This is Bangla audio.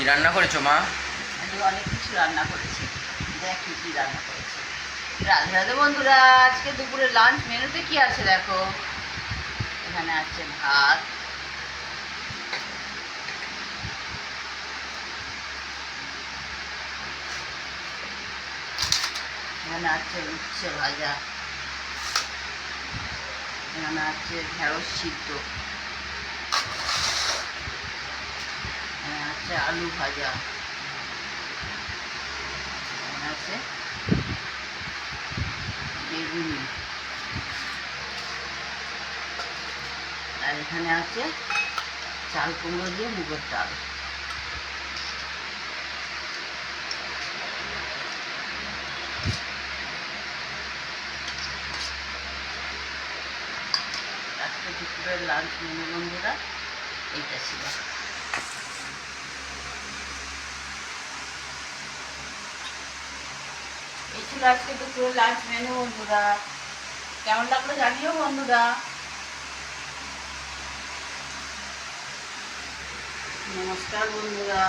রান্না করেছো মা? আজকে অনেক কিছু রান্না করেছি। দেখ কি রান্না করেছি। রাধে রাধে বন্ধুরা, আজকে দুপুরে লাঞ্চ মেনুতে কি আছে দেখো। এখানে আছে ভাত, এখানে আছে উচ্ছে ভাজা, এখানে আছে ঢেঁড়স সিদ্ধ, এখানে আছে আলু ভাজা, এখানে আছে বেগুনি, আর এখানে আছে চাল কুমড়ো দিয়ে মুগের ডাল। আজকে দুপুরের লাঞ্চ মেনু বন্ধুরা এইটা ছিল। এই ছিল আজকে দুপুরের লাঞ্চ মেনু বন্ধুরা। কেমন লাগলো জানিও বন্ধুরা। নমস্কার বন্ধুরা।